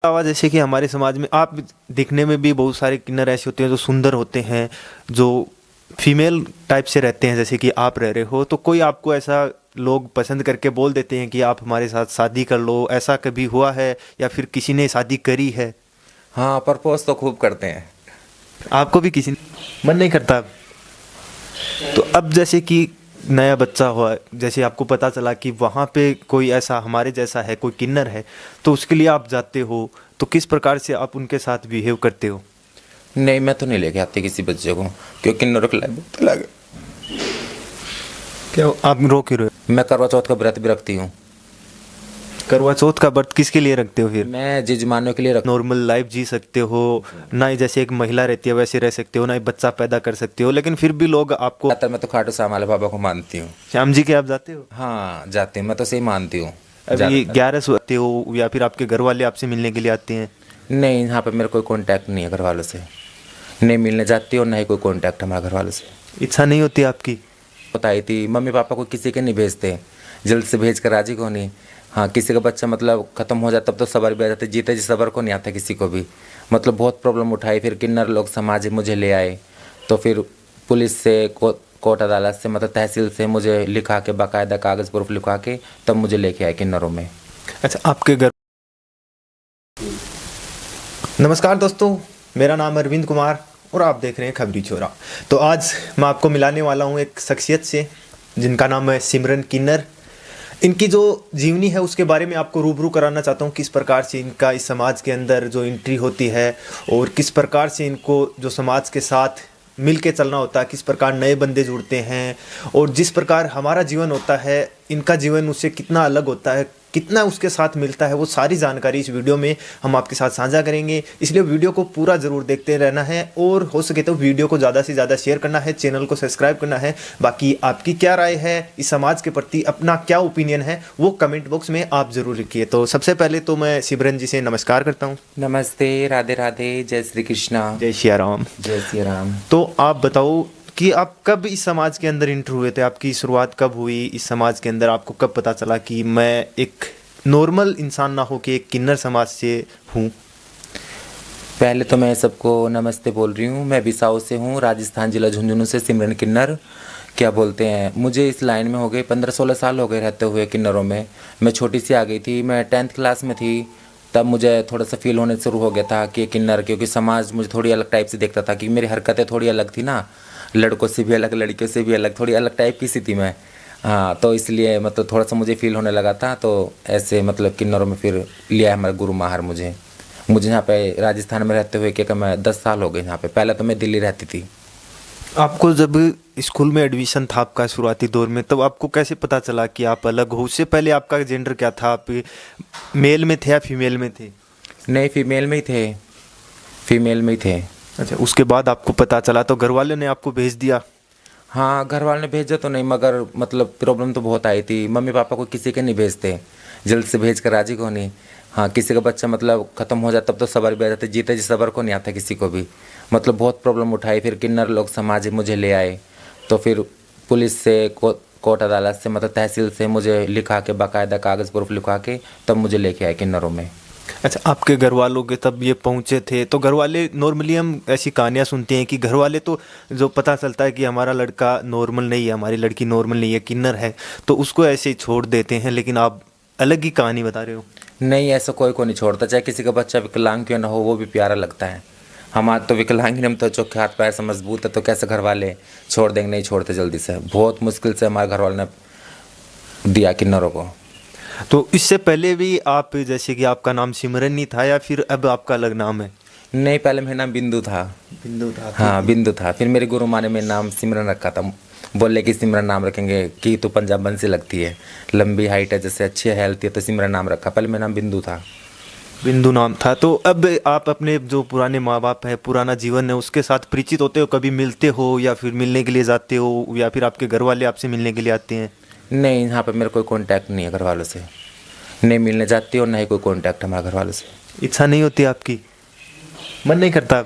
अलावा जैसे कि हमारे समाज में आप दिखने में भी बहुत सारे किन्नर ऐसे होते हैं जो सुंदर होते हैं, जो फीमेल टाइप से रहते हैं, जैसे कि आप रह रहे हो। तो कोई आपको ऐसा लोग पसंद करके बोल देते हैं कि आप हमारे साथ शादी कर लो, ऐसा कभी हुआ है या फिर किसी ने शादी करी है? हाँ, प्रपोज तो खूब करते हैं। आपको भी किसी मन नहीं करता? तो अब जैसे कि नया बच्चा हुआ, जैसे आपको पता चला कि वहाँ पे कोई ऐसा हमारे जैसा है, कोई किन्नर है, तो उसके लिए आप जाते हो, तो किस प्रकार से आप उनके साथ बिहेव करते हो? नहीं, मैं तो नहीं लेके आती किसी बच्चे को, क्योंकि किन्नरों की लाइफ बहुत अलग है। क्या आप रो क्यों रहे हो? मैं करवा चौथ का व्रत भी रखती हूँ। करवा चौथ का व्रत किसके लिए रखते हो फिर? मैं जजमानों के लिए रख। नॉर्मल लाइफ जी सकते हो, ना ही जैसे एक महिला रहती है वैसे रह सकते हो, ना ही बच्चा पैदा कर सकते हो, लेकिन फिर भी लोग आपको। ज़्यादातर मैं तो खाटू श्याम वाले बाबा को मानती हूँ। श्याम जी के आप जाते हो? हाँ, जाती हूँ, मैं तो सही मानती हूँ। अभी ज़्यादातर 11 सोते हो या फिर आपके घर वाले आपसे मिलने के लिए आते हैं? नहीं, यहाँ पे मेरा कोई कांटेक्ट नहीं है घर वालों से। नहीं मिलने जाती और ना ही कोई कांटेक्ट हमारे घर वालों से। इच्छा नहीं होती आपकी? बताई थी मम्मी पापा को किसी के नहीं भेजते, जल्द से भेज कर राजी को नहीं। हाँ, किसी का बच्चा मतलब ख़त्म हो जाता तब तो सबर भी आ जाते, जीते जी सबर को नहीं आता किसी को भी। मतलब बहुत प्रॉब्लम उठाई, फिर किन्नर लोग समाज मुझे ले आए, तो फिर पुलिस से कोर्ट अदालत से मतलब तहसील से मुझे लिखा के बाकायदा कागज़ प्रूफ लिखवा के तब मुझे लेके आए किन्नरों में। अच्छा, आपके घर। नमस्कार दोस्तों, मेरा नाम अरविंद कुमार और आप देख रहे हैं खबरी छोरा। तो आज मैं आपको मिलाने वाला हूं एक शख्सियत से जिनका नाम है सिमरन किन्नर। इनकी जो जीवनी है उसके बारे में आपको रूबरू कराना चाहता हूं, किस प्रकार से इनका इस समाज के अंदर जो एंट्री होती है और किस प्रकार से इनको जो समाज के साथ मिल के चलना होता है, किस प्रकार नए बंदे जुड़ते हैं और जिस प्रकार हमारा जीवन होता है इनका जीवन उससे कितना अलग होता है, कितना उसके साथ मिलता है, वो सारी जानकारी इस वीडियो में हम आपके साथ साझा करेंगे। इसलिए वीडियो को पूरा ज़रूर देखते रहना है और हो सके तो वीडियो को ज़्यादा से ज़्यादा शेयर करना है, चैनल को सब्सक्राइब करना है। बाकी आपकी क्या राय है इस समाज के प्रति, अपना क्या ओपिनियन है, वो कमेंट बॉक्स में आप ज़रूर लिखिए। तो सबसे पहले तो मैं सिमरन जी से नमस्कार करता हूँ। नमस्ते, राधे राधे, जय श्री कृष्णा। जय श्री राम। जय श्री राम। तो आप बताओ कि आप कब इस समाज के अंदर इंटर हुए थे, आपकी शुरुआत कब हुई इस समाज के अंदर? आपको कब पता चला कि मैं एक नॉर्मल इंसान ना हो के एक किन्नर समाज से हूँ? पहले तो मैं सबको नमस्ते बोल रही हूँ। मैं बिसाऊ से हूँ, राजस्थान जिला झुंझुनू से सिमरन किन्नर। क्या बोलते हैं, मुझे इस लाइन में हो गए 15-16 साल हो गए रहते हुए किन्नरों में। मैं छोटी सी आ गई थी, मैं 10th क्लास में थी, तब मुझे थोड़ा सा फील होने शुरू हो गया था कि किन्नर, क्योंकि समाज मुझे थोड़ी अलग टाइप से देखता था कि मेरी हरकतें थोड़ी अलग थी ना, लड़कों से भी अलग, लड़कियों से भी अलग, थोड़ी अलग टाइप की सी थी मैं। हाँ, तो इसलिए मतलब थोड़ा सा मुझे फील होने लगा था, तो ऐसे मतलब किन्नरों में फिर लिया है हमारे गुरु माहर मुझे। यहाँ पे राजस्थान में रहते हुए क्या मैं 10 साल हो गए यहाँ पे। पहले तो मैं दिल्ली रहती थी। आपको जब स्कूल में एडमिशन था आपका शुरुआती दौर में, तब आपको कैसे पता चला कि आप अलग हो? उससे पहले आपका जेंडर क्या था? आप मेल में थे या फीमेल में थे? नहीं, फीमेल में ही थे, फीमेल में ही थे। अच्छा, उसके बाद आपको पता चला तो घर वालों ने आपको भेज दिया? हाँ, घर वालों ने भेजा तो नहीं, मगर मतलब प्रॉब्लम तो बहुत आई थी। मम्मी पापा को किसी के नहीं भेजते, जल्द से भेज कर राजी को नहीं। हाँ, किसी का बच्चा मतलब ख़त्म हो जाता तब तो सबर भी आ जाते, जीते जी सबर को नहीं आता किसी को भी। मतलब बहुत प्रॉब्लम उठाई, फिर किन्नर लोग समाज मुझे ले आए, तो फिर पुलिस से कोर्ट अदालत से मतलब तहसील से मुझे लिखा के बाकायदा कागज़ प्रूफ लिखवा के तब मुझे लेके आए किन्नरों में। अच्छा, आपके घर वालों के तब ये पहुँचे थे तो घर वाले, नॉर्मली हम ऐसी कहानियाँ सुनते हैं कि घर वाले तो जो पता चलता है कि हमारा लड़का नॉर्मल नहीं है, हमारी लड़की नॉर्मल नहीं है, किन्नर है, तो उसको ऐसे ही छोड़ देते हैं, लेकिन आप अलग ही कहानी बता रहे हो। नहीं, ऐसा कोई को नहीं छोड़ता, चाहे किसी का बच्चा विकलांग क्यों ना हो, वो भी प्यारा लगता है। हमारे तो विकलांग ही, हम तो चौखे हाथ पैर से मजबूत है, तो कैसे घर वाले छोड़ देंगे? नहीं छोड़ते जल्दी से, बहुत मुश्किल से हमारे घर वालों ने दिया किन्नरों को। तो इससे पहले भी आप, जैसे कि आपका नाम सिमरन नहीं था या फिर अब आपका अलग नाम है? नहीं, पहले मेरा नाम बिंदु था। बिंदु था? हाँ, बिंदु था। फिर मेरे गुरु माँ ने मेरा नाम सिमरन रखा था। बोले कि सिमरन नाम रखेंगे कि तू पंजाबन से लगती है, लंबी हाइट है, जैसे अच्छी हेल्थ है, तो सिमरन नाम रखा। पहले मेरा नाम बिंदु था। बिंदु नाम था। तो अब आप अपने जो पुराने माँ बाप है, पुराना जीवन है, उसके साथ परिचित होते हो? कभी मिलते हो या फिर मिलने के लिए जाते हो या फिर आपके घर वाले आपसे मिलने के लिए आते हैं? नहीं, यहाँ पर मेरा कोई कांटेक्ट नहीं है घर वालों से। नहीं मिलने जाती और ना ही कोई कांटेक्ट हमारे घर वालों से। इच्छा नहीं होती आपकी? मन नहीं करता?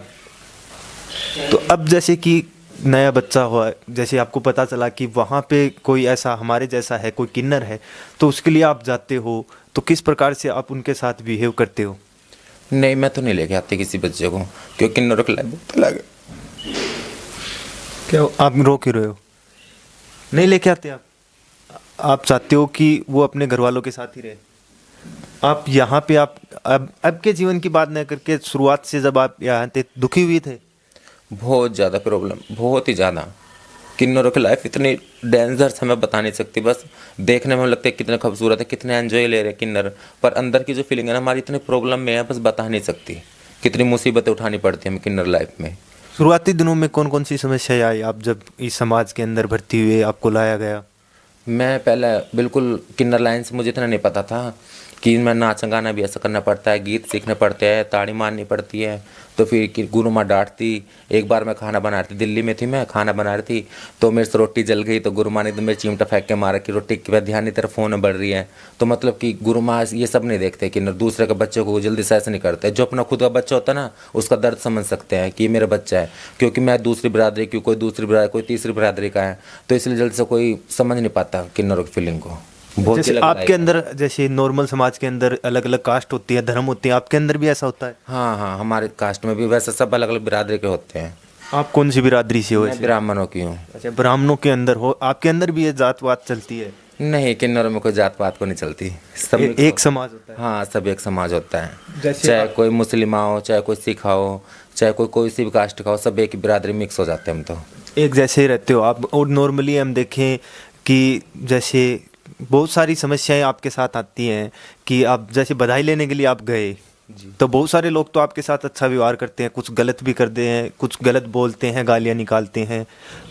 तो अब जैसे कि नया बच्चा हुआ, जैसे आपको पता चला कि वहाँ पे कोई ऐसा हमारे जैसा है, कोई किन्नर है, तो उसके लिए आप जाते हो, तो किस प्रकार से आप उनके साथ बिहेव करते हो? नहीं, मैं तो नहीं लेके आती किसी बच्चे को, क्योंकि किन्नरों की लाइफ बहुत अलग है। क्या आप रो क्यों रहे हो? नहीं लेके आते आप चाहते हो कि वो अपने घर वालों के साथ ही रहे? आप यहाँ पे आप अब के जीवन की बात न करके शुरुआत से जब आप यहाँ थे दुखी हुए थे? बहुत ज़्यादा प्रॉब्लम, बहुत ही ज़्यादा। किन्नरों की लाइफ इतनी डेंजर मैं बता नहीं सकती। बस देखने में लगता है कितने खूबसूरत है, कितने एंजॉय ले रहे हैं किन्नर, पर अंदर की जो फीलिंग है ना हमारी इतनी प्रॉब्लम में है, बस बता नहीं सकती। कितनी मुसीबतें उठानी पड़ती हैं हमें किन्नर लाइफ में। शुरुआती दिनों में कौन कौन सी समस्याएं आई आप जब इस समाज के अंदर भर्ती हुए, आपको लाया गया? मैं पहले बिल्कुल किन्नर लाइन से मुझे इतना नहीं पता था कि मैं नाच गाना भी ऐसा करना पड़ता है, गीत सीखने पड़ते हैं, ताड़ी मारनी पड़ती है। तो फिर कि गुरु माँ डांटती। एक बार मैं खाना बना रही थी, दिल्ली में थी, मैं खाना बना रही थी, तो मेरे से रोटी जल गई, तो गुरु माँ ने एकदम मेरे चिमटा फेंक के मारा कि रोटी के बाद ध्यान नहीं, तेरा फ़ोन बढ़ रही है। तो मतलब कि गुरु माँ ये सब नहीं देखते कि दूसरे के बच्चे को जल्दी से ऐसे नहीं करते। जो अपना खुद का बच्चा होता है ना, उसका दर्द समझ सकते हैं कि ये मेरा बच्चा है, क्योंकि मैं दूसरी बिरादरी की, कोई दूसरी बिरादरी, कोई तीसरी बिरादरी का है, तो इसलिए जल्दी से कोई समझ नहीं पाता किन्नरों की फीलिंग को। बहुत जैसे आपके अंदर, जैसे नॉर्मल समाज के अंदर अलग अलग कास्ट होती है, धर्म होती है, आपके अंदर भी ऐसा होता है? हाँ हाँ, हमारे कास्ट में भी वैसे सब अलग अलग बिरादरी के होते हैं। आप कौन सी बिरादरी से हो? मैं ब्राह्मणों की हूँ। अच्छा, ब्राह्मणों के अंदर हो। आपके अंदर भी ये जात वात चलती है? नहीं, किन्नरों में कोई जात पात को नहीं चलती, सब एक समाज होता है। हाँ, सब एक समाज होता है। जैसे चाहे कोई मुस्लिम हो, चाहे कोई सिख हो, चाहे कोई सी भी कास्ट का हो, सब एक ही बिरादरी मिक्स हो जाते हैं हम तो। एक जैसे ही रहते हो आप। और नॉर्मली हम देखें कि जैसे बहुत सारी समस्याएं आपके साथ आती हैं कि आप जैसे बधाई लेने के लिए आप गए, तो बहुत सारे लोग तो आपके साथ अच्छा व्यवहार करते हैं, कुछ गलत भी करते हैं, कुछ गलत बोलते हैं, गालियां निकालते हैं,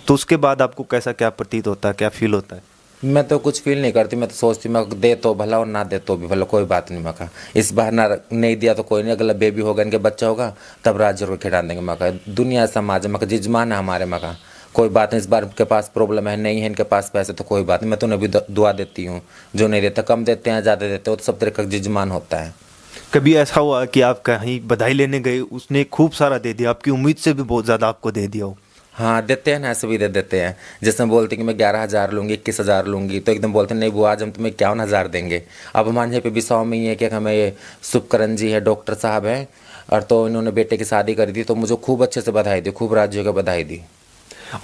तो उसके बाद आपको कैसा क्या प्रतीत होता है, क्या फील होता है? मैं तो कुछ फील नहीं करती, मैं तो सोचती मैं दे तो भला और ना दे तो भी भला, कोई बात नहीं। मैं कहा इस बार ना नहीं दिया तो कोई नहीं, अगला बेबी होगा, इनके बच्चा होगा, तब राज जरूर खिला देंगे। मैं कहा दुनिया समाज है, मैं कहा जिजमान है हमारे। मैं कहा कोई बात नहीं, इस बार के पास प्रॉब्लम है, नहीं है इनके पास पैसे तो कोई बात नहीं, मैं तो उन्हें भी दुआ देती हूँ। जो नहीं देता, कम देते हैं ज़्यादा देते हो, तो सब तरह का जिजमान होता है। कभी ऐसा हुआ कि आप कहीं बधाई लेने गए, उसने खूब सारा दे दिया, आपकी उम्मीद से भी बहुत ज़्यादा आपको दे दिया हो? हाँ, देते हैं ना, ऐसे भी दे देते हैं। जैसे बोलते कि मैं 11,000 लूँगी, 21,000 लूँगी, तो एकदम बोलते नहीं बुआ आज हम तुम्हें 51,000 देंगे। अब हमारे यहाँ पे भी 100 में ही है कि हमें ये शुभकरण जी है, डॉक्टर साहब हैं, और तो इन्होंने बेटे की शादी करी थी, तो मुझे खूब अच्छे से बधाई दी, खूब राज्यों का बधाई दी।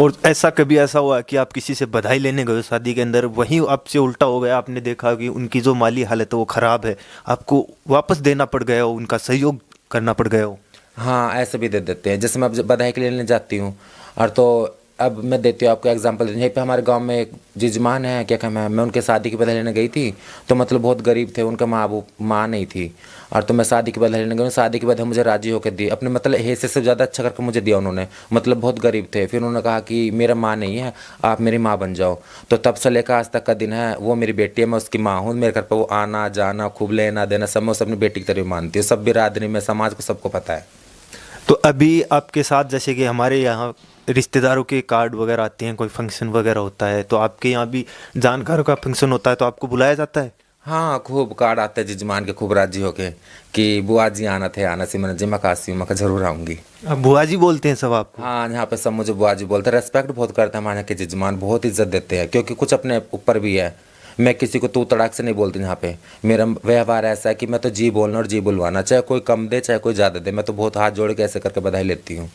और ऐसा कभी ऐसा हुआ कि आप किसी से बधाई लेने गए शादी के अंदर, वहीं आपसे उल्टा हो गया, आपने देखा कि उनकी जो माली हालत है वो ख़राब है, आपको वापस देना पड़ गया हो, उनका सहयोग करना पड़ गया हो? हाँ, ऐसे भी दे देते हैं। जैसे मैं अब बधाई के लिए लेने जाती हूँ, और तो अब मैं देती हूँ आपको एग्जांपल देती हूँ। यहीं पे हमारे गांव में एक जिजमान है, क्या कहना है, मैं उनके शादी की बधाई लेने गई थी, तो मतलब बहुत गरीब थे, उनका माँ नहीं थी, और तो मैं शादी की बधाई लेने गई, शादी की बधाई मुझे राजी होकर दी, अपने मतलब हैसियत से ज़्यादा अच्छा करके मुझे दिया उन्होंने, मतलब बहुत गरीब थे। फिर उन्होंने कहा कि मेरा माँ नहीं है, आप मेरी माँ बन जाओ। तो तब से लेकर आज तक का दिन है, वो मेरी बेटी है, मैं उसकी माँ हूँ। मेरे घर पर वो आना जाना, खूब लेना देना, सब मैं उसे अपनी बेटी की तरह मानती हूँ। सब बिरादरी में, समाज को, सबको पता है। तो अभी आपके साथ जैसे कि हमारे यहाँ रिश्तेदारों के कार्ड वगैरह आते हैं, कोई फंक्शन वगैरह होता है, तो आपके यहाँ भी जानकारों का फंक्शन होता है, तो आपको बुलाया जाता है? हाँ, खूब कार्ड आते हैं जिजमान के, खूब राजी होके कि बुआ जी आना थे, आना सी, मैंने जी मैं काशी हूँ, मैं जरूर आऊँगी। अब बुआ जी बोलते हैं सब आपको? हाँ, यहाँ पे सब मुझे बुआ जी बोलते हैं, रेस्पेक्ट बहुत करते हैं हमारे यहाँ के जिजमान, बहुत इज्जत देते हैं, क्योंकि कुछ अपने ऊपर भी है। मैं किसी को तू तड़ाक से नहीं बोलती यहाँ पे। मेरा व्यवहार ऐसा है कि मैं तो जी बोलना और जी बुलवाना, चाहे कोई कम दे चाहे कोई ज़्यादा दे, मैं तो बहुत हाथ जोड़ के ऐसे करके बधाई लेती हूँ।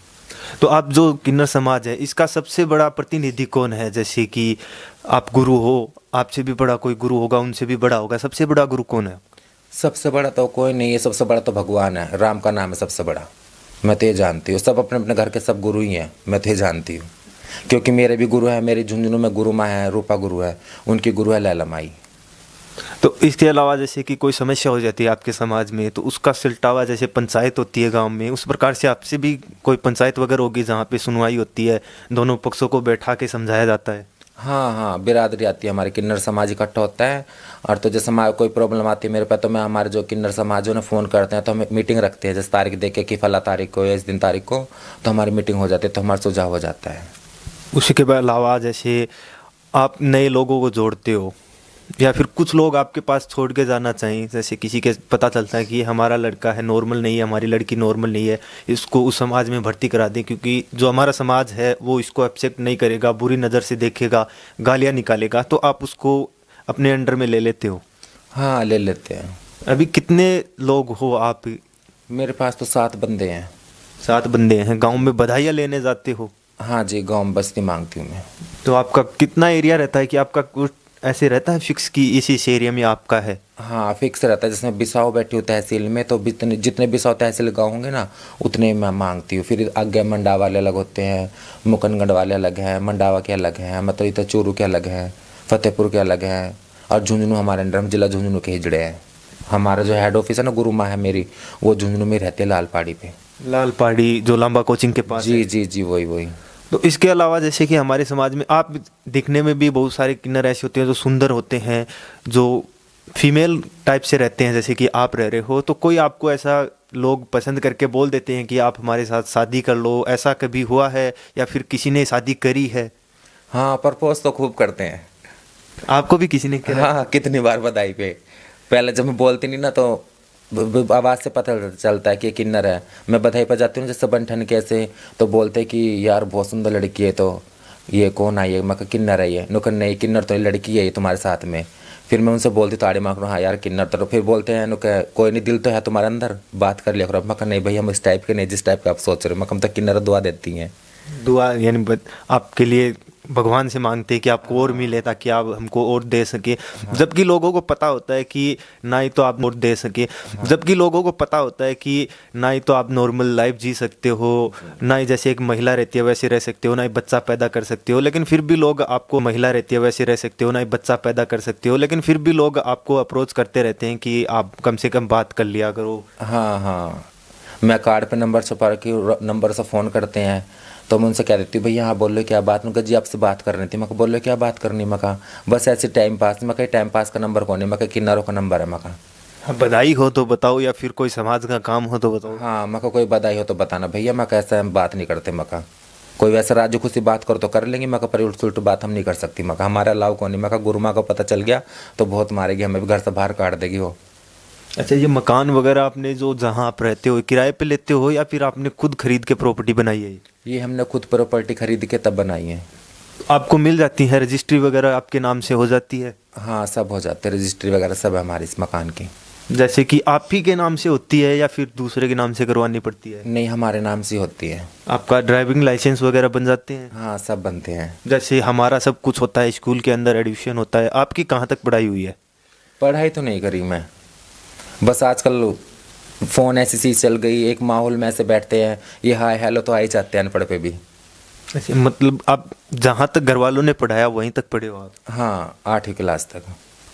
तो आप जो किन्नर समाज है, इसका सबसे बड़ा प्रतिनिधि कौन है? जैसे कि आप गुरु हो, आपसे भी बड़ा कोई गुरु होगा, उनसे भी बड़ा होगा, सबसे बड़ा गुरु कौन है? सबसे बड़ा तो कोई नहीं है, सबसे बड़ा तो भगवान है, राम का नाम है सबसे बड़ा। मैं तो ये जानती हूँ, सब अपने अपने घर के सब गुरु ही हैं, मैं तो ये जानती हूँ। क्योंकि मेरे भी गुरु हैं, मेरी झुंझुनू में गुरु माँ है, रूपा गुरु है, उनकी गुरु है लैला माई। तो इसके अलावा जैसे कि कोई समस्या हो जाती है आपके समाज में, तो उसका सिलटावा, जैसे पंचायत होती है गांव में, उस प्रकार से आपसे भी कोई पंचायत वगैरह होगी जहाँ पे सुनवाई होती है, दोनों पक्षों को बैठा के समझाया जाता है? हाँ हाँ, बिरादरी आती है, हमारे किन्नर समाज इकट्ठा होता है, और तो जैसे हमारे कोई प्रॉब्लम आती है मेरे पास, तो मैं हमारे जो किन्नर समाज है उन्हें फ़ोन करते हैं, तो हम एक मीटिंग रखते हैं, जैसे तारीख दे के कि फला तारीख को या इस दिन तारीख को, तो हमारी मीटिंग हो जाती है, तो हमारा सुझाव हो जाता है। उसके अलावा जैसे आप नए लोगों को जोड़ते हो, या फिर कुछ लोग आपके पास छोड़ के जाना चाहिए, जैसे किसी के पता चलता है कि ये हमारा लड़का है, नॉर्मल नहीं है, हमारी लड़की नॉर्मल नहीं है, इसको उस समाज में भर्ती करा दें, क्योंकि जो हमारा समाज है वो इसको एक्सेप्ट नहीं करेगा, बुरी नज़र से देखेगा, गालियाँ निकालेगा, तो आप उसको अपने अंडर में ले लेते हो? हाँ, ले लेते हैं। अभी कितने लोग हो आप मेरे पास तो 7 बंदे हैं। 7 बंदे हैं। गांव में बधाइयाँ लेने जाते हो? हाँ जी, गाँव में बस्ती मांगती हूँ मैं। तो आपका कितना एरिया रहता है कि आपका कुछ ऐसे रहता है फिक्स कि इस एरिया में आपका है? हाँ, फिक्स रहता है। जिसमें बिसाऊ बैठी हूँ तहसील में, तो जितने जितने बिसाऊ तहसील गाँव होंगे ना, उतने मैं मांगती हूँ। फिर आगे मंडा वाले अलग होते हैं, मुकनगढ़ वाले अलग हैं, मंडावा के अलग हैं, मतलब इधर चूरू के अलग हैं, फतेहपुर के अलग हैं, और झुंझुनू हमारे अंडर, हम जिला झुंझुनू के ही जुड़े हैं। हमारा जो हेड ऑफिस है ना, गुरु माँ है मेरी, वो झुंझुनू में रहती है, लाल पहाड़ी पे। लाल पहाड़ी जो लांबा कोचिंग के पास है? जी जी जी, वही वही। तो इसके अलावा जैसे कि हमारे समाज में आप दिखने में भी बहुत सारे किन्नर ऐसे होते हैं जो सुंदर होते हैं, जो फीमेल टाइप से रहते हैं, जैसे कि आप रह रहे हो। तो कोई आपको ऐसा लोग पसंद करके बोल देते हैं कि आप हमारे साथ शादी कर लो, ऐसा कभी हुआ है या फिर किसी ने शादी करी है? हाँ, प्रपोज तो खूब करते हैं। आपको भी किसी ने करा? हाँ, कितनी बार बधाई पे। पहले जब मैं बोलती नहीं ना, तो आवाज़ से पता चलता है कि ये किन्नर है। मैं बधाई पर जाती हूँ जैसे बंठन के ऐसे, तो बोलते हैं कि यार बहुत सुंदर लड़की है, तो ये कौन आई है? मैं कहा किन्नर है ये। नुकन नहीं, किन्नर तो ये लड़की है ये तुम्हारे साथ में। फिर मैं उनसे बोलती तो आड़े माँ हाँ यार किन्नर तो। फिर बोलते हैं नुक कोई नहीं, दिल तो है तुम्हारे अंदर, बात कर लिया करो। मैं कहा नहीं भाई, हम इस टाइप के नहीं जिस टाइप का आप सोच रहे हो। मैं कम तक किन्नर दुआ देती हैं। दुआ यानी आपके लिए भगवान से मांगते हैं कि आपको और मिले ताकि आप हमको और दे सके। जबकि लोगों को पता होता है कि ना ही तो आप और दे सके, जबकि लोगों को पता होता है कि ना ही तो आप नॉर्मल लाइफ जी सकते हो, ना ही जैसे एक महिला रहती है वैसे रह सकते हो, ना ही बच्चा पैदा कर सकते हो, लेकिन फिर भी लोग आपको, महिला रहती है वैसे रह सकते हो, ना ही बच्चा पैदा कर सकते हो, लेकिन फिर भी लोग आपको अप्रोच करते रहते हैं कि आप कम से कम बात कर लिया करो। हाँ हाँ, मैं कार्ड पे नंबर छुपा के नंबर से फ़ोन करते हैं, तो मैं उनसे कह देती हूँ भैया हाँ बोल लो क्या बात। मैं कहा जी आपसे बात करनी थी। मैं कहा बोल लो क्या बात करनी। मैं कहा बस ऐसे टाइम पास। मैं कहा टाइम पास का नंबर कौन है? मैं कहा किन्नरों का नंबर है। मैं कहा हाँ, बधाई हो तो बताओ या फिर कोई समाज का काम हो तो बताओ। हाँ, मैं कहा कोई बधाई हो तो बताना भैया। मैं कहा ऐसा हम बात नहीं करते। मैं कहा कोई वैसा राजू खुशी बात करो तो कर लेंगे। मैं कहा पर उल्ट सुलट बात हम नहीं कर सकती। मैं कहा हमारा अलाव कौन नहीं। मैं कहा गुरु माँ को पता चल गया तो बहुत मारेगी, हमें भी घर से बाहर काट देगी वो। अच्छा, ये मकान वगैरह आपने जो जहाँ आप रहते हो किराए पे लेते हो या फिर आपने खुद खरीद के प्रॉपर्टी बनाई है? ये हमने खुद प्रॉपर्टी खरीद के तब बनाई है। आपको मिल जाती है रजिस्ट्री वगैरह, आपके नाम से हो जाती है? हाँ, सब हो जाते हैं, रजिस्ट्री वगैरह सब है हमारी इस मकान की। जैसे कि आप ही के नाम से होती है या फिर दूसरे के नाम से करवानी पड़ती है? नहीं, हमारे नाम से होती है। आपका ड्राइविंग लाइसेंस वगैरह बन जाते हैं? हाँ, सब बनते हैं। जैसे हमारा सब कुछ होता है, स्कूल के अंदर एडमिशन होता है। आपकी कहाँ तक पढ़ाई हुई है? पढ़ाई तो नहीं करी मैं, बस आजकल फ़ोन ऐसी चीज़ चल गई, एक माहौल में ऐसे बैठते हैं, ये हाय हेलो तो आ ही जाते हैं अनपढ़ पे भी। अच्छा, मतलब आप जहाँ तक घर वालों ने पढ़ाया वहीं तक पढ़े हो आप? हाँ, 8वीं क्लास तक।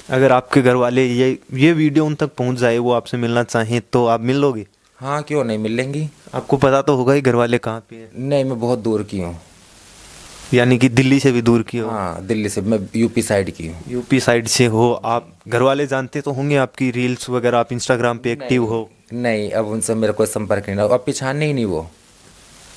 अगर आपके घर वाले ये वीडियो उन तक पहुँच जाए, वो आपसे मिलना चाहें तो आप मिल लोगे? हाँ, क्यों नहीं, मिल लेंगी। आपको पता तो होगा ही घर वाले कहाँ पे हैं? नहीं, मैं बहुत दूर की हूँ। यानी कि दिल्ली से भी दूर की हो? हाँ, दिल्ली से, मैं यूपी साइड की हूँ। यूपी साइड से हो आप। घर वाले जानते तो होंगे आपकी रील्स वगैरह, आप इंस्टाग्राम पे एक्टिव हो? नहीं, अब उनसे मेरा कोई संपर्क नहीं रहा। अब पहचानने ही नहीं वो।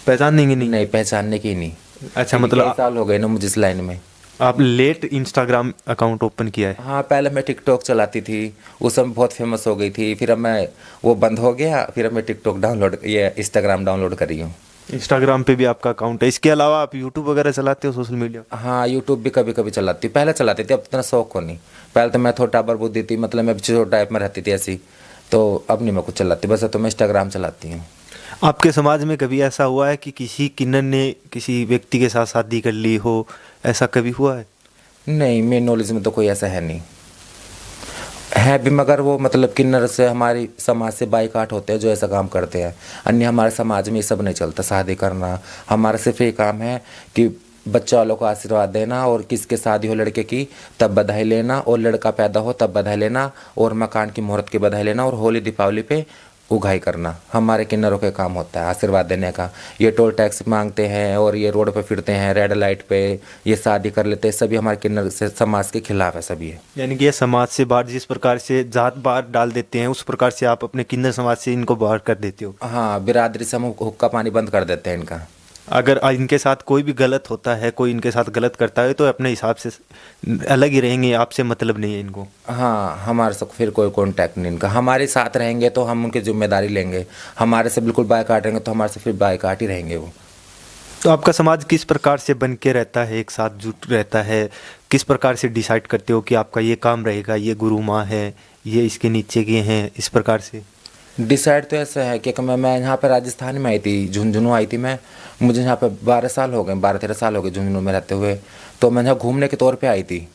पहचानेंगे नहीं? नहीं, पहचानने की नहीं। अच्छा, कई मतलब साल हो गए ना मुझे इस लाइन में। आप लेट इंस्टाग्राम अकाउंट ओपन किया है? हाँ, पहले मैं टिकटॉक चलाती थी, उस समय बहुत फेमस हो गई थी। फिर अब मैं वो बंद हो गया, फिर अब मैं टिकटॉक डाउनलोड, ये इंस्टाग्राम डाउनलोड करी हूँ। इंस्टाग्राम पे भी आपका अकाउंट है? इसके अलावा आप यूट्यूब वगैरह चलाते हो, सोशल मीडिया? हाँ, यूट्यूब भी कभी कभी चलाती हूँ। पहले चलाती थी, अब इतना शौक को नहीं। पहले तो मैं थोड़ा टाबर बुद्धि थी, मतलब मैं छोटा टाइप में रहती थी ऐसी, तो अब नहीं मैं कुछ चलाती, बस अब तो मैं इंस्टाग्राम चलाती हूँ। आपके समाज में कभी ऐसा हुआ है कि किसी किन्नर ने किसी व्यक्ति के साथ शादी कर ली हो, ऐसा कभी हुआ है? नहीं, मेरे नॉलेज में तो कोई ऐसा है नहीं। है भी, मगर वो मतलब किन्नर से हमारी समाज से बाइकाट होते हैं जो ऐसा काम करते हैं। अन्य हमारे समाज में ये सब नहीं चलता शादी करना। हमारा सिर्फ ये काम है कि बच्चा वालों को आशीर्वाद देना, और किसके शादी हो लड़के की तब बधाई लेना, और लड़का पैदा हो तब बधाई लेना, और मकान की मुहूर्त की बधाई लेना, और होली दीपावली पे उगाई करना। हमारे किन्नरों का काम होता है आशीर्वाद देने का। ये टोल टैक्स मांगते हैं और ये रोड पे फिरते हैं रेड लाइट पे, ये शादी कर लेते हैं, सभी हमारे किन्नर से समाज के खिलाफ है सभी है। यानी कि ये समाज से बाहर जिस प्रकार से जात बाहर डाल देते हैं, उस प्रकार से आप अपने किन्नर समाज से इनको बाहर कर देते हो? हाँ, बिरादरी से हम हुक्का पानी बंद कर देते हैं इनका। अगर इनके साथ कोई भी गलत होता है, कोई इनके साथ गलत करता है, तो अपने हिसाब से अलग ही रहेंगे, आपसे मतलब नहीं है इनको? हाँ, हमारे से फिर कोई कांटेक्ट नहीं इनका। हमारे साथ रहेंगे तो हम उनकी जिम्मेदारी लेंगे, हमारे से बिल्कुल बायकाट रहेंगे तो हमारे से फिर बायकाट ही रहेंगे वो। तो आपका समाज किस प्रकार से बन के रहता है, एक साथ जुट रहता है? किस प्रकार से डिसाइड करते हो कि आपका ये काम रहेगा, ये गुरु माँ है, ये इसके नीचे के हैं, इस प्रकार से? डिसाइड तो ऐसा है कि मैं यहाँ पे राजस्थान में आई थी, झुंझुनू आई थी मैं। मुझे यहाँ पे 12 साल हो गए, 12-13 साल हो गए झुंझुनू में रहते हुए। तो मैं यहाँ घूमने के तौर पे आई थी।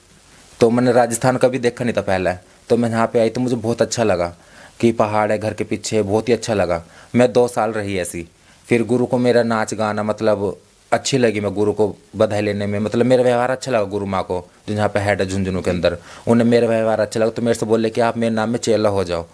तो मैंने राजस्थान कभी देखा नहीं था पहले। तो मैं यहाँ पे आई तो मुझे बहुत अच्छा लगा कि पहाड़ है घर के पीछे, बहुत ही अच्छा लगा। मैं 2 साल रही ऐसी। फिर गुरु को मेरा नाच गाना मतलब अच्छी लगी, मैं गुरु को बधाई लेने में मतलब मेरा व्यवहार अच्छा लगा। गुरु माँ को जो यहाँ पे हेड है झुंझुनू के अंदर, उन्हें मेरा व्यवहार अच्छा लगा। तो मेरे से बोले कि आप मेरे नाम में चेला हो जाओ।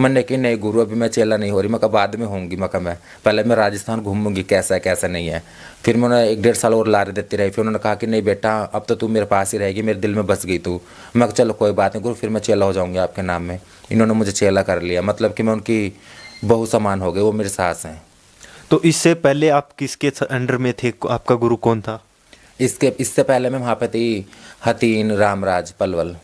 मैंने कि नहीं गुरु, अभी मैं चेला नहीं हो रही। मैं कहा बाद में होंगी। मैं कहा मैं पहले मैं राजस्थान घूमूंगी कैसा है कैसा नहीं है। फिर मैं उन्हें 1-1.5 साल और लारे देती रही। फिर उन्होंने कहा कि नहीं बेटा अब तो तू मेरे पास ही रहेगी, मेरे दिल में बस गई तू। मैं कहा चलो कोई बात नहीं गुरु, फिर मैं चेला हो जाऊँगी आपके नाम में। इन्होंने मुझे चेला कर लिया, मतलब कि मैं उनकी बहू समान हो गई, वो मेरी सास हैं। तो इससे पहले आप किसके अंडर में थे, आपका गुरु कौन था? इससे पहले मैं वहाँ पे थी हतीन रामराज पलवल।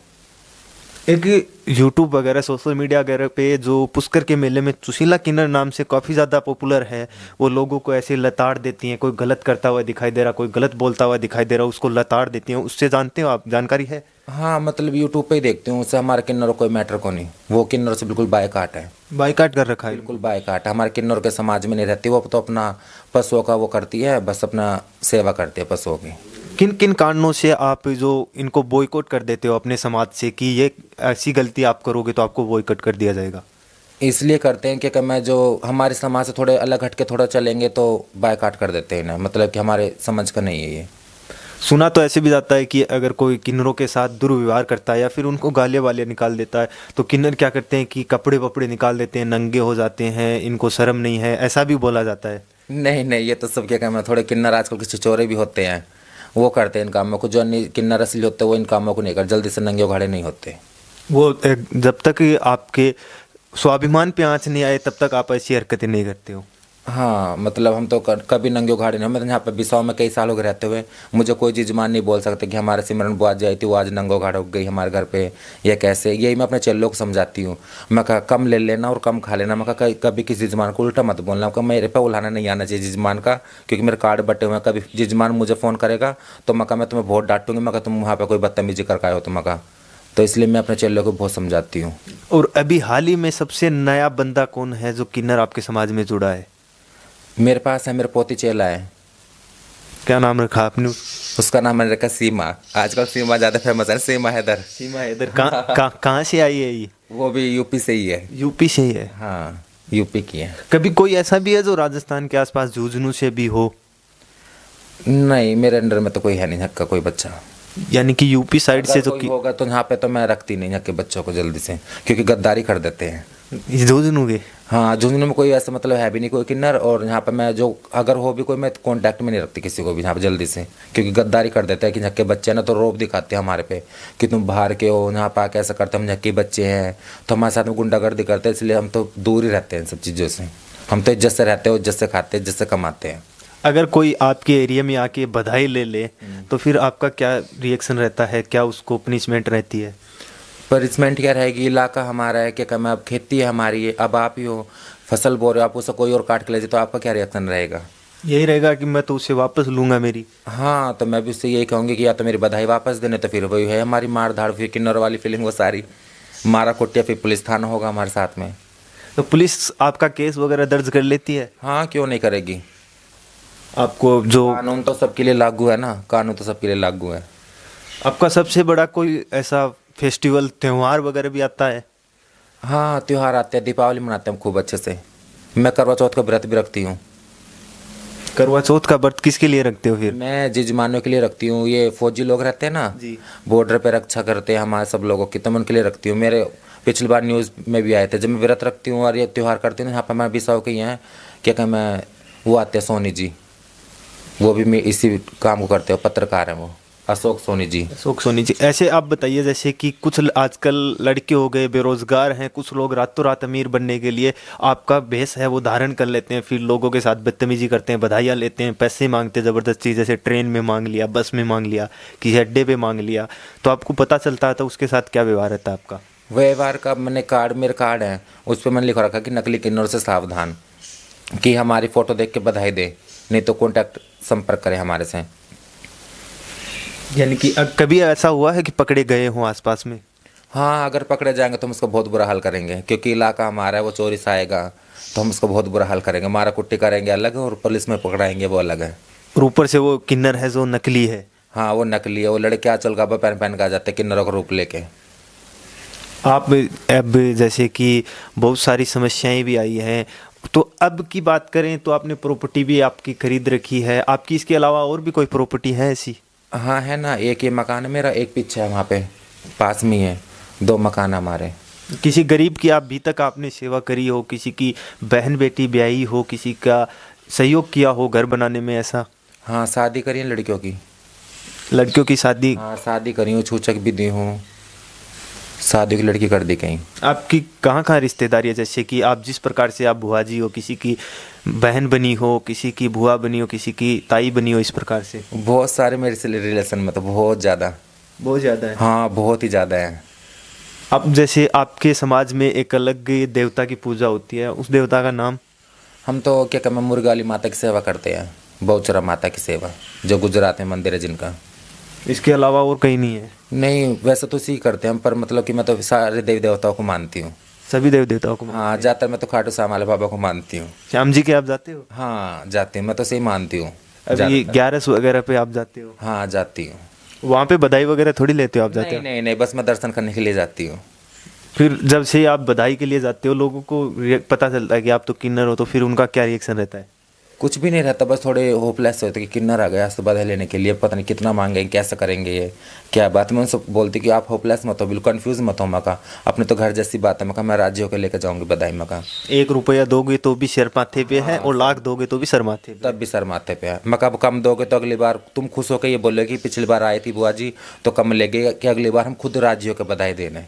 एक यूट्यूब वगैरह सोशल मीडिया वगैरह पे जो पुष्कर के मेले में सुशीला किन्नर नाम से काफ़ी ज़्यादा पॉपुलर है, वो लोगों को ऐसे लताड़ देती हैं। कोई गलत करता हुआ दिखाई दे रहा, कोई गलत बोलता हुआ दिखाई दे रहा, उसको लताड़ देती हैं। उससे जानते हो आप, जानकारी है? हाँ मतलब यूट्यूब पे ही देखती हूँ। उससे हमारे किन्नरों कोई मैटर को नहीं, वो किन्नरों से बिल्कुल बायकाट है। बाइकाट कर रखा है? बिल्कुल बायकाट है, हमारे किन्नरों के समाज में नहीं रहती। वो तो अपना पशुओं का वो करती है, बस अपना सेवा करती है पशुओं की। किन किन कारणों से आप जो इनको बॉयकॉट कर देते हो अपने समाज से कि ये ऐसी गलती आप करोगे तो आपको बॉयकॉट कर दिया जाएगा? इसलिए करते हैं कि मैं जो हमारे समाज से थोड़े अलग हट के थोड़ा चलेंगे तो बायकाट कर देते हैं ना, मतलब कि हमारे समझ का नहीं है ये। सुना तो ऐसे भी जाता है कि अगर कोई किन्नरों के साथ दुर्व्यवहार करता है या फिर उनको गालियाँ वालियाँ निकाल देता है तो किन्नर क्या करते हैं कि कपड़े वपड़े निकाल देते हैं, नंगे हो जाते हैं, इनको शर्म नहीं है, ऐसा भी बोला जाता है। नहीं नहीं, ये तो सब क्या कहना, थोड़े किन्नर आजकल के छिछोरे भी होते हैं, वो करते हैं इन कामों को। जो किन्नर असली होते हैं वो इन कामों को नहीं कर, जल्दी से नंगे उघाड़े नहीं होते। वो जब तक आपके स्वाभिमान पे आँच नहीं आए तब तक आप ऐसी हरकतें नहीं करते हो? हाँ मतलब हम तो कभी नंगे उघाड़े नहीं। मैं तो यहाँ पे बिसाऊ में कई साल हो गए रहते हुए, मुझे कोई जजमान नहीं बोल सकते कि हमारे सिमरन बुआ जी आई थी वो आज नंगे उघाड़े हो गई हमारे घर पे, या कैसे। यही मैं अपने चेलों को समझाती हूँ। मैं कहा कम ले लेना और कम खा लेना। मैं कहा कभी किसी जजमान को उल्टा मत बोलना। कहा मेरे पे उलाना नहीं आना चाहिए जजमान का, क्योंकि मेरे कार्ड बटे हुए हैं। कभी जजमान मुझे फ़ोन करेगा तो मैं कहा मैं तुम्हें बहुत डांटूंगी। मैं कहा तुम वहाँ पर कोई बदतमीजी करके आए हो। तो मैं कहा तो इसलिए मैं अपने चेलों को बहुत समझाती हूँ। और अभी हाल ही में सबसे नया बंदा कौन है जो किन्नर आपके समाज में जुड़ा है? मेरे पास है, मेरे पोती चेला है। क्या नाम रखा आपने? उसका नाम मैंने रखा सीमा। आजकल सीमा ज़्यादा फेमस है, सीमा हैदर। सीमा हैदर। कहाँ से आई है ये? वो भी यूपी से ही है। यूपी से ही है? हाँ यूपी की है। कभी कोई ऐसा भी है जो राजस्थान के आसपास झुंझुनू से भी हो? नहीं मेरे अंडर में तो कोई है नहीं यहाँ का कोई बच्चा। यानी कि यूपी साइड से जो कोई होगा तो यहाँ पे तो मैं रखती नहीं यहाँ के बच्चों को जल्दी से, क्योंकि गद्दारी कर देते हैं झुंझुनू के। हाँ झुंझुनू में कोई ऐसा मतलब है भी नहीं कोई किन्नर। और यहाँ पे मैं जो अगर हो भी कोई, मैं कांटेक्ट में नहीं रखती किसी को भी यहाँ पे जल्दी से, क्योंकि गद्दारी कर देते हैं कि यहाँ के बच्चे हैं ना, तो रोब दिखाते हैं हमारे पे कि तुम बाहर के हो, यहाँ पे आके ऐसा करते हैं। हम यहाँ के बच्चे हैं तो हमारे साथ में गुंडागर्दी करते हैं, इसलिए हम तो दूर ही रहते हैं इन सब चीज़ों से। हम तो इज्जत से रहते हैं, इज्जत से खाते हैं, इज्जत से कमाते हैं। अगर कोई आपके एरिया में आके बधाई ले ले तो फिर आपका क्या रिएक्शन रहता है? क्या उसको पनिशमेंट रहती है? पनिशमेंट क्या रहेगी? इलाका हमारा है, क्या कहना, अब खेती है हमारी है, अब आप ही हो फसल बो रहे हो, आप उसे कोई और काट के ले जाए तो आपका क्या रिएक्शन रहेगा? यही रहेगा कि मैं तो उसे वापस लूँगा मेरी। हाँ तो मैं भी उससे यही कहूँगी कि या तो मेरी बधाई वापस देने, तो फिर वही है हमारी मार धाड़, फिर किन्नर वाली फीलिंग वो सारी मारा कुटिया, फिर पुलिस थाना होगा हमारे साथ में। तो पुलिस आपका केस वगैरह दर्ज कर लेती है? हाँ क्यों नहीं करेगी। आपको जो कानून तो सबके लिए लागू है ना, कानून तो सबके लिए लागू है। आपका सबसे बड़ा कोई ऐसा फेस्टिवल त्यौहार वगैरह भी आता है? हाँ त्यौहार आते हैं, दीपावली मनाते हैं खूब अच्छे से। मैं करवा चौथ का व्रत भी रखती हूँ। करवा चौथ का व्रत किसके लिए रखते हो फिर? मैं जजमानों के लिए रखती हूँ। ये फौजी लोग रहते हैं ना जी, बॉर्डर पे रक्षा करते हैं हमारे सब लोगों की, तो मैं उनके लिए रखती हूँ। मेरे पिछली बार न्यूज़ में भी आए थे। जब मैं व्रत रखती हूँ और ये त्यौहार करती हूँ, यहाँ पर मैं बिसाऊ के ही हैं क्या कहें, मैं वो आते हैं सोनी जी, वो भी मैं इसी काम को करते हो, पत्रकार हैं वो, अशोक सोनी जी। अशोक सोनी जी। ऐसे आप बताइए, जैसे कि कुछ आजकल लड़के हो गए बेरोजगार हैं, कुछ लोग रातों रात अमीर बनने के लिए आपका भेष है वो धारण कर लेते हैं, फिर लोगों के साथ बदतमीजी करते हैं, बधाइयाँ लेते हैं, पैसे मांगते हैं ज़बरदस्ती, जैसे ट्रेन में मांग लिया, बस में मांग लिया, किसी अड्डे पे मांग लिया, तो आपको पता चलता है तो उसके साथ क्या व्यवहार रहता है आपका? व्यवहार का मैंने मेरे कार्ड है, उस पर मैंने लिखा रखा कि नकली किन्नरों से सावधान, कि हमारी फ़ोटो देख के बधाई दे, नहीं तो कॉन्टैक्ट संपर्क करें हमारे से। यानी कि कभी ऐसा हुआ है कि पकड़े गए हों आसपास में? हाँ, अगर पकड़े जाएंगे तो हम उसको बहुत बुरा हाल करेंगे, क्योंकि इलाका हमारा है, वो चोरी से आएगा तो हम उसको बहुत बुरा हाल करेंगे, मारा कुट्टी करेंगे अलग और पुलिस में पकड़ाएंगे वो अलग है। और ऊपर से वो किन्नर है जो नकली है। हाँ, वो नकली है, वो लड़के आजकल गाबा पहन पहन के आ जाते हैं किन्नरों का रूप लेके। आप अब जैसे कि बहुत सारी समस्याएं भी आई हैं, तो अब की बात करें तो आपने प्रॉपर्टी भी आपकी खरीद रखी है, आपकी इसके अलावा और भी कोई प्रॉपर्टी है ऐसी? हाँ है ना, एक ये मकान है मेरा, एक पीछे है वहाँ पे पास में ही है, 2 मकान हमारे। किसी गरीब की आप अभी तक आपने सेवा करी हो, किसी की बहन बेटी ब्याही हो, किसी का सहयोग किया हो घर बनाने में ऐसा? हाँ, शादी करी है लड़कियों की। लड़कियों की शादी? हाँ, शादी करी हूँ, छूचक भी दी हूँ, शादी की लड़की कर दी कहीं। आपकी कहाँ कहाँ रिश्तेदारी है? जैसे कि आप जिस प्रकार से आप बुआ जी हो, किसी की बहन बनी हो, किसी की बुआ बनी हो, किसी की ताई बनी हो, इस प्रकार से? बहुत सारे मेरे से रिलेशन में तो बहुत ज़्यादा। बहुत ज़्यादा है? हाँ, बहुत ही ज़्यादा है। अब जैसे आपके समाज में एक अलग देवता की पूजा होती है, उस देवता का नाम? हम तो क्या कहते हैं, मुर्गाली माता की सेवा करते हैं, बहुचरा माता की सेवा, जो गुजरात में मंदिर है जिनका। इसके अलावा और कहीं नहीं है? नहीं, वैसे तो इसी करते हैं हम, पर मतलब कि मैं तो सारे देवी देवताओं को मानती हूँ। सभी देव देवताओं को? हाँ, ज़्यादातर मैं तो खाटू श्याम वाले बाबा को मानती हूँ। श्याम जी के आप जाते हो? हाँ, जाती हूँ, मैं तो सही मानती हूँ। अभी 11 वगैरह पे आप जाते हो? हाँ, जाती हूँ। वहाँ पे बधाई वगैरह थोड़ी लेते हो आप जाते नहीं हो? नहीं नहीं, बस मैं दर्शन करने के लिए जाती हूँ। फिर जब से आप बधाई के लिए जाते हो, लोगों को पता चलता है कि आप तो किन्नर हो, तो फिर उनका क्या रिएक्शन रहता है? कुछ भी नहीं रहता, बस थोड़े होपलेस होते कि किन्नर आ गया आज तो बधाई लेने के लिए, पता नहीं कितना मांगेंगे, कैसे करेंगे, ये क्या बात। मैं उनसे बोलती कि आप होपलेस मत हो, बिल्कुल कंफ्यूज मत हो। मका अपने तो घर जैसी बात है, मका मैं राज्य होकर लेकर जाऊंगी बधाई। मका 1 रुपया दोगे तो भी सिर माथे पे है, और लाख दोगे तो भी सर माथे पे। तब भी सर माथे पे है। मका कम दोगे तो अगली बार तुम खुश होकर ये बोलोगे कि पिछली बार आई थी बुआ जी तो कम लेगे, कि अगली बार हम खुद राज्य होकर बधाई देने।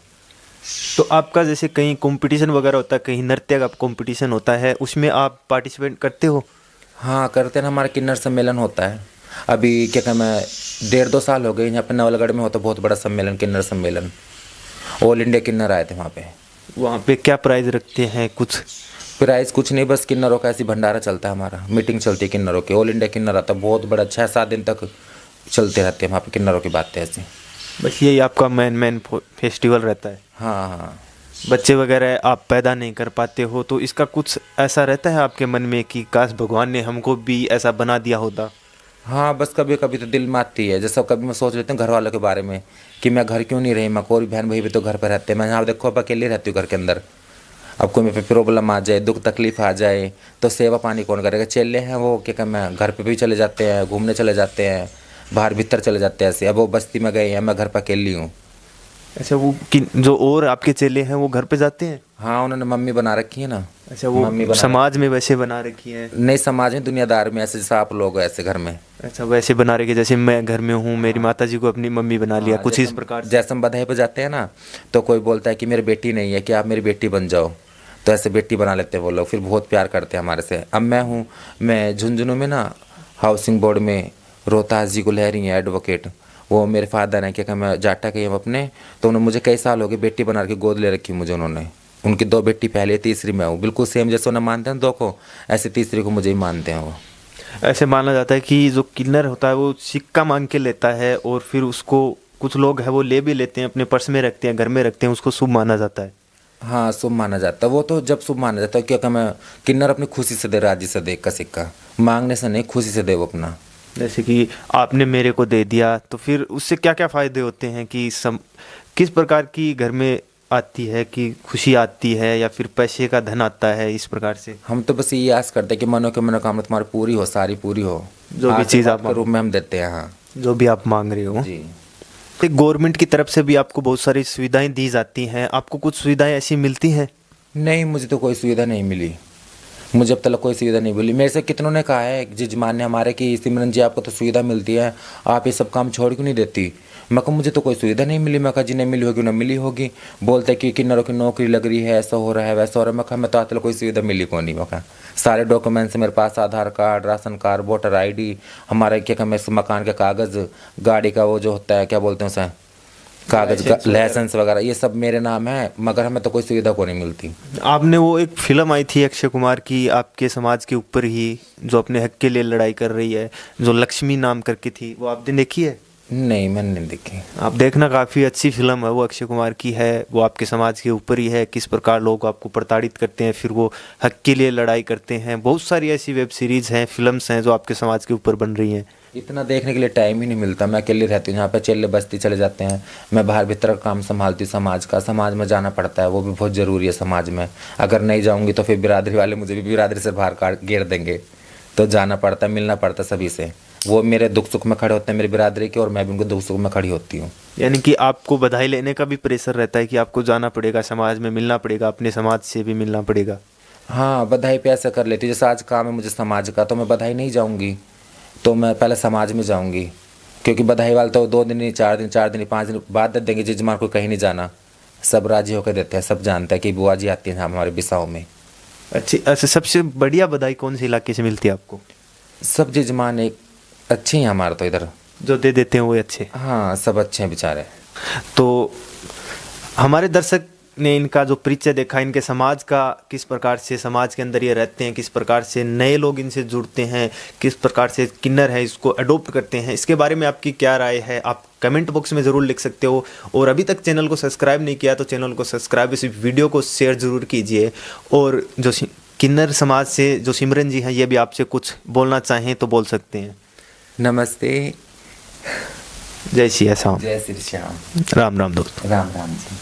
तो आपका जैसे कहीं कंपटीशन वगैरह होता है, कहीं नृत्य का कंपटीशन होता है, उसमें आप पार्टिसिपेट करते हो? हाँ, करते हैं ना, हमारा किन्नर सम्मेलन होता है। अभी क्या कहते हैं, 1.5-2 साल हो गए यहाँ पे नवलगढ़ में होता बहुत बड़ा सम्मेलन, किन्नर सम्मेलन। ऑल इंडिया किन्नर आए थे वहाँ पे। वहाँ पे क्या प्राइज रखते हैं कुछ? प्राइस कुछ नहीं, बस किन्नरों का ऐसी भंडारा चलता है, हमारा मीटिंग चलती है किन्नरों की। ऑल इंडिया किन्नर आता है, बहुत बड़ा, 6-7 दिन तक चलते रहते हैं वहाँ पे किन्नरों की बातें ऐसी। बस यही आपका मेन फेस्टिवल रहता है? हाँ हाँ। बच्चे वगैरह आप पैदा नहीं कर पाते हो, तो इसका कुछ ऐसा रहता है आपके मन में कि काश भगवान ने हमको भी ऐसा बना दिया होता? हाँ, बस कभी कभी तो दिल में आती है। जैसे कभी मैं सोच लेती हूँ घर वालों के बारे में कि मैं घर क्यों नहीं रही, मैं कोई बहन भाई भी तो घर पर रहते हैं, मैं यहाँ देखो अब अकेले रहती हूँ घर के अंदर। अब कोई मेरे पे प्रॉब्लम आ जाए, दुख तकलीफ आ जाए तो सेवा पानी कौन करेगा? चेले हैं वो, क्या कहते हैं, घर पे भी चले जाते हैं, घूमने चले जाते हैं, बाहर भीतर चले जाते हैं ऐसे। अब वो बस्ती में गए हैं, मैं घर पर अकेली हूँ। अच्छा, वो जो और आपके चेले हैं वो घर पे जाते हैं? हाँ, उन्होंने मम्मी बना रखी है ना। अच्छा, वो समाज में वैसे बना रखी है? नहीं, समाज में दुनियादार में ऐसे जैसे आप लोग हो ऐसे घर में। अच्छा, वैसे बना रखी, जैसे मैं घर में हूँ, मेरी माता जी को अपनी मम्मी बना लिया, हाँ, कुछ इस प्रकार से। जैसे हम बधाई पे जाते हैं ना, तो कोई बोलता है कि मेरी बेटी नहीं है, कि आप मेरी बेटी बन जाओ, तो ऐसे बेटी बना लेते हैं वो लोग, फिर बहुत प्यार करते हैं हमारे से। अब मैं झुंझुनू में ना हाउसिंग बोर्ड में रोहतास जी गुलहरी हैं एडवोकेट, वो मेरे फादर हैं, क्या मैं जाटा के हम अपने, तो उन्होंने मुझे कई साल हो गए बेटी बना के गोद ले रखी मुझे उन्होंने। उनकी 2 बेटी पहले, तीसरी मैं हूँ, बिल्कुल सेम जैसे उन्हें मानते हैं 2 को, ऐसे तीसरी को मुझे ही मानते हैं वो। ऐसे माना जाता है कि जो किन्नर होता है वो सिक्का मांग के लेता है, और फिर उसको कुछ लोग हैं वो ले भी लेते हैं, अपने पर्स में रखते हैं, घर में रखते हैं, उसको शुभ माना जाता है। हाँ, शुभ माना जाता है वो तो, जब शुभ माना जाता है, क्या मैं किन्नर अपनी खुशी से दे, राजी से दे का सिक्का, मांगने से नहीं, खुशी से दे वो अपना। जैसे कि आपने मेरे को दे दिया, तो फिर उससे क्या क्या फ़ायदे होते हैं कि किस प्रकार की घर में आती है कि खुशी आती है, या फिर पैसे का धन आता है, इस प्रकार से? हम तो बस ये आस करते हैं कि मनोकामना तुम्हारी पूरी हो, सारी पूरी हो, जो भी चीज़ आप रूप में हम देते हैं। हाँ, जो भी आप मांग रहे हो जी। तो गवर्नमेंट की तरफ से भी आपको बहुत सारी सुविधाएं दी जाती हैं, आपको कुछ सुविधाएं ऐसी मिलती हैं? नहीं, मुझे तो कोई सुविधा नहीं मिली, मुझे अब तक कोई सुविधा नहीं मिली। मेरे से कितनों ने कहा है जजमान ने हमारे कि सिमरन जी आपको तो सुविधा मिलती है, आप ये सब काम छोड़ क्यों नहीं देती? मैं कहा मुझे तो कोई सुविधा नहीं मिली। मैं कहा जिन्हें मिली होगी उन्हें मिली होगी। बोलते कि किन्नरों की नौकरी लग रही है, ऐसा हो रहा है, वैसा हो रहा है। मैं कहा मैं तो आज तक कोई सुविधा मिली कौन नहीं। मैं कहा सारे डॉक्यूमेंट्स मेरे पास, Aadhaar card, ration card, voter ID, हमारे क्या कहते मकान के कागज़, गाड़ी का वो जो होता है क्या बोलते हैं उसे, कागज, लाइसेंस वगैरह, ये सब मेरे नाम है, मगर हमें तो कोई सुविधा को नहीं मिलती। आपने वो एक फिल्म आई थी अक्षय कुमार की आपके समाज के ऊपर ही, जो अपने हक के लिए लड़ाई कर रही है, जो लक्ष्मी नाम करके थी, वो आपने देखी है? नहीं, मैंने नहीं देखी। आप देखना, काफ़ी अच्छी फिल्म है वो, अक्षय कुमार की है। वो आपके समाज के ऊपर ही है, किस प्रकार लोग आपको प्रताड़ित करते हैं, फिर वो हक के लिए लड़ाई करते हैं। बहुत सारी ऐसी वेब सीरीज़ हैं, फिल्म्स हैं जो आपके समाज के ऊपर बन रही हैं। इतना देखने के लिए टाइम ही नहीं मिलता। मैं अकेले रहती हूँ, यहाँ पे चेले बस्ती चले जाते हैं। मैं बाहर भीतर का काम संभालती हूँ समाज का। समाज में जाना पड़ता है, वो भी बहुत ज़रूरी है समाज में। अगर नहीं जाऊँगी तो फिर बिरादरी वाले मुझे भी बिरादरी से बाहर काट घेर देंगे। तो जाना पड़ता है, मिलना पड़ता है सभी से। वो मेरे दुख सुख में खड़े होते हैं मेरी बिरादरी के, और मैं भी उनको दुख सुख में खड़ी होती हूँ। यानी कि आपको बधाई लेने का भी प्रेशर रहता है कि आपको जाना पड़ेगा, समाज में मिलना पड़ेगा, अपने समाज से भी मिलना पड़ेगा। हाँ, बधाई पे ऐसा कर लेती हूँ, जैसे आज काम है मुझे समाज का, तो मैं बधाई नहीं जाऊँगी, तो मैं पहले समाज में जाऊँगी। क्योंकि बधाई वाले तो 2 दिन ही, 4 दिन, 5 दिन बाद दे देंगे। जजमान को कहीं नहीं जाना, सब राजी होकर देते हैं। सब जानते हैं कि बुआ जी आती हैं हमारे बिसाऊ में। अच्छा, सबसे बढ़िया बधाई कौन से इलाके से मिलती है आपको? सब जजमान एक अच्छे हैं हमारे, तो इधर जो दे देते हैं वो अच्छे। हाँ, सब अच्छे हैं बेचारे। तो हमारे दर्शक ने इनका जो परिचय देखा, इनके समाज का, किस प्रकार से समाज के अंदर ये रहते हैं, किस प्रकार से नए लोग इनसे जुड़ते हैं, किस प्रकार से किन्नर है इसको अडोप्ट करते हैं, इसके बारे में आपकी क्या राय है आप कमेंट बॉक्स में ज़रूर लिख सकते हो। और अभी तक चैनल को सब्सक्राइब नहीं किया तो चैनल को सब्सक्राइब, इस वीडियो को शेयर ज़रूर कीजिए। और जो किन्नर समाज से जो सिमरन जी हैं, ये भी आपसे कुछ बोलना चाहें तो बोल सकते हैं। नमस्ते, जय श्री श्याम। जय श्री श्याम। राम राम दोस्तों। राम राम जी।